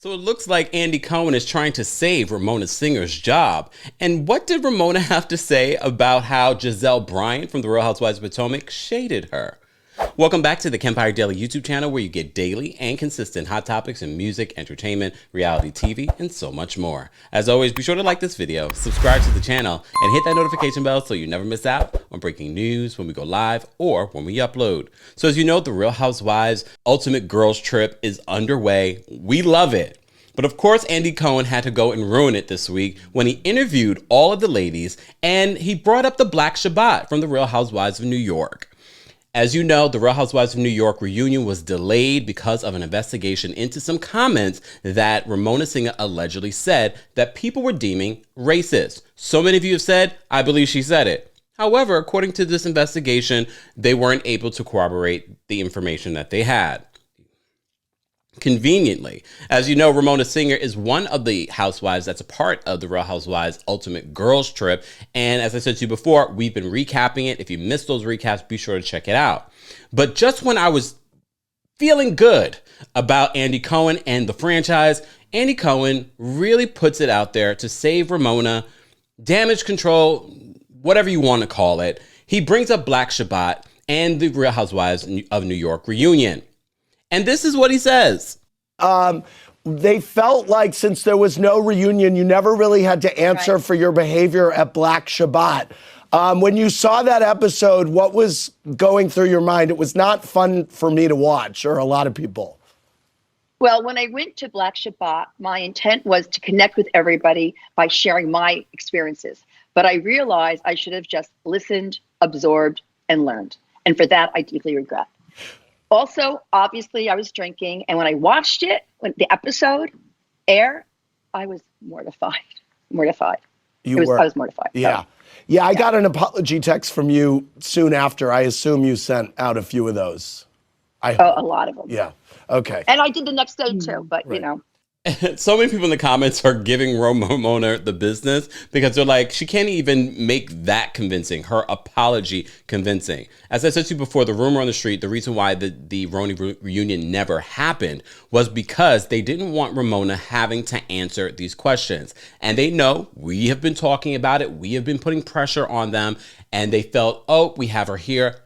So it looks like Andy Cohen is trying to save Ramona Singer's job. And what did Ramona have to say about how Gizelle Bryant from the Real Housewives of Potomac shaded her? Welcome back to the Kempire Daily YouTube channel, where you get daily and consistent hot topics in music, entertainment, reality TV, and so much more. As always, be sure to like this video, subscribe to the channel, and hit that notification bell so you never miss out on breaking news when we go live or when we upload. So as you know, the Real Housewives Ultimate Girls Trip is underway. We love it. But of course, Andy Cohen had to go and ruin it this week when he interviewed all of the ladies and he brought up the Black Shabbat from the Real Housewives of New York. As you know, the Real Housewives of New York reunion was delayed because of an investigation into some comments that Ramona Singer allegedly said that people were deeming racist. So many of you have said, I believe she said it. However, according to this investigation, they weren't able to corroborate the information that they had. Conveniently, as you know, Ramona Singer is one of the housewives that's a part of the Real Housewives Ultimate Girls Trip. And as I said to you before, we've been recapping it. If you missed those recaps, be sure to check it out. But just when I was feeling good about Andy Cohen and the franchise, Andy Cohen really puts it out there to save Ramona, damage control, whatever you want to call it. He brings up Black Shabbat and the Real Housewives of New York reunion. And this is what he says. They felt like since there was no reunion, you never really had to answer for your behavior at Black Shabbat. When you saw that episode, what was going through your mind? It was not fun for me to watch, or a lot of people. Well, when I went to Black Shabbat, my intent was to connect with everybody by sharing my experiences. But I realized I should have just listened, absorbed, and learned. And for that, I deeply regret. Also, obviously, I was drinking, and when I watched it, when the episode aired, I was mortified. Mortified. I was mortified. Yeah. So, I got an apology text from you soon after. I assume you sent out a few of those. A lot of them. Yeah. Okay. And I did the next day, too, but, you know. So many people in the comments are giving Ramona the business because they're like, she can't even make that convincing, her apology convincing. As I said to you before, the rumor on the street, the reason why the RHONY reunion never happened was because they didn't want Ramona having to answer these questions. And they know we have been talking about it. We have been putting pressure on them. And they felt, oh, we have her here.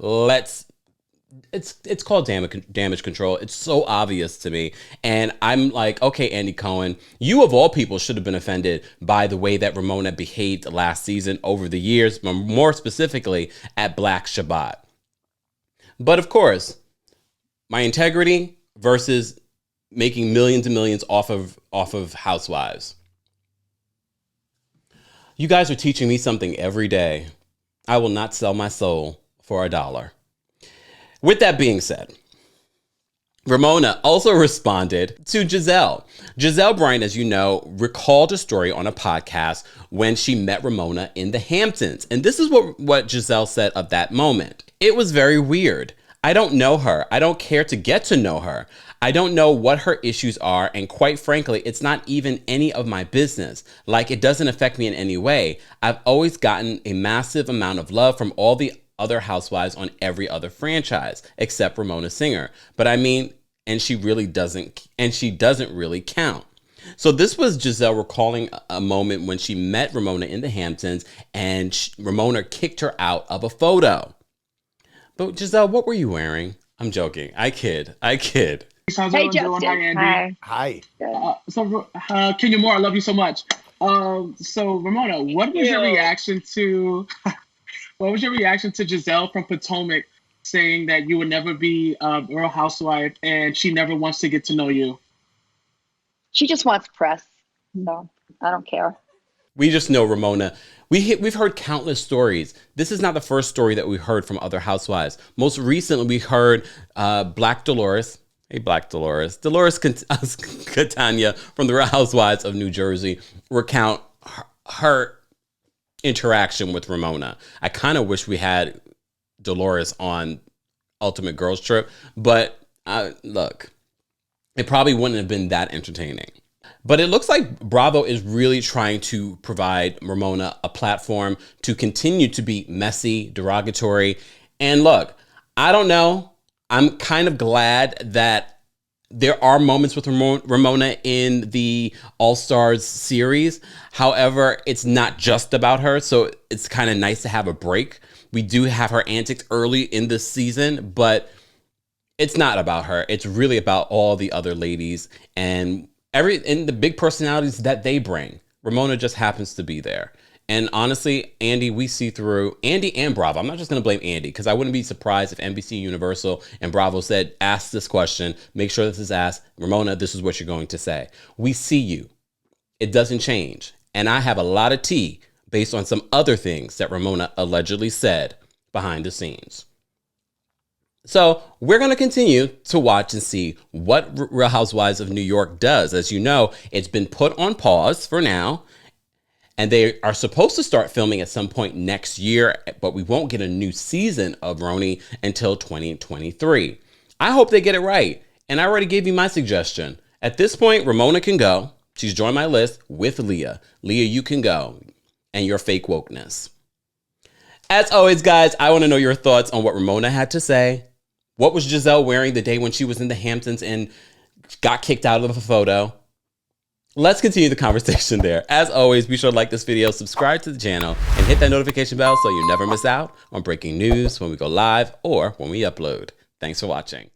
It's called damage control. It's so obvious to me. And I'm like, okay, Andy Cohen, you of all people should have been offended by the way that Ramona behaved last season over the years, more specifically at Black Shabbat. But of course, my integrity versus making millions and millions off of Housewives. You guys are teaching me something every day. I will not sell my soul for $1. With that being said, Ramona also responded to Gizelle. Gizelle Bryant, as you know, recalled a story on a podcast when she met Ramona in the Hamptons. And this is what Gizelle said of that moment. It was very weird. I don't know her. I don't care to get to know her. I don't know what her issues are. And quite frankly, it's not even any of my business. Like, it doesn't affect me in any way. I've always gotten a massive amount of love from all the other housewives on every other franchise except Ramona Singer. But I mean, and she doesn't really count. So this was Gizelle recalling a moment when she met Ramona in the Hamptons and Ramona kicked her out of a photo. But Gizelle, what were you wearing? I'm joking. I kid. Hey, Justin. Hi, Andy. Hi. Kenya Moore, I love you so much. So Ramona, what was your reaction to Gizelle from Potomac saying that you would never be a Real Housewife and she never wants to get to know you? She just wants press, so I don't care. We just know Ramona. We've heard countless stories. This is not the first story that we heard from other housewives. Most recently, we heard Black Dolores. Hey, Black Dolores. Dolores Catania from the Real Housewives of New Jersey recount her interaction with Ramona. I kind of wish we had Dolores on Ultimate Girls Trip, but look, it probably wouldn't have been that entertaining. But it looks like Bravo is really trying to provide Ramona a platform to continue to be messy, derogatory. And look, I don't know. I'm kind of glad that there are moments with Ramona in the All-Stars series. However, it's not just about her, so it's kind of nice to have a break. We do have her antics early in the season, but it's not about her. It's really about all the other ladies and the big personalities that they bring. Ramona just happens to be there. And honestly, Andy, we see through Andy and Bravo. I'm not just going to blame Andy, because I wouldn't be surprised if NBC Universal and Bravo said, ask this question, make sure this is asked. Ramona, this is what you're going to say. We see you. It doesn't change. And I have a lot of tea based on some other things that Ramona allegedly said behind the scenes. So we're going to continue to watch and see what Real Housewives of New York does. As you know, it's been put on pause for now. And they are supposed to start filming at some point next year, but we won't get a new season of RHONY until 2023. I hope they get it right. And I already gave you my suggestion. At this point, Ramona can go. She's joined my list with Leah. Leah, you can go. And your fake wokeness. As always, guys, I want to know your thoughts on what Ramona had to say. What was Gizelle wearing the day when she was in the Hamptons and got kicked out of a photo? Let's continue the conversation there. As always, be sure to like this video, subscribe to the channel, and hit that notification bell so you never miss out on breaking news when we go live or when we upload. Thanks for watching.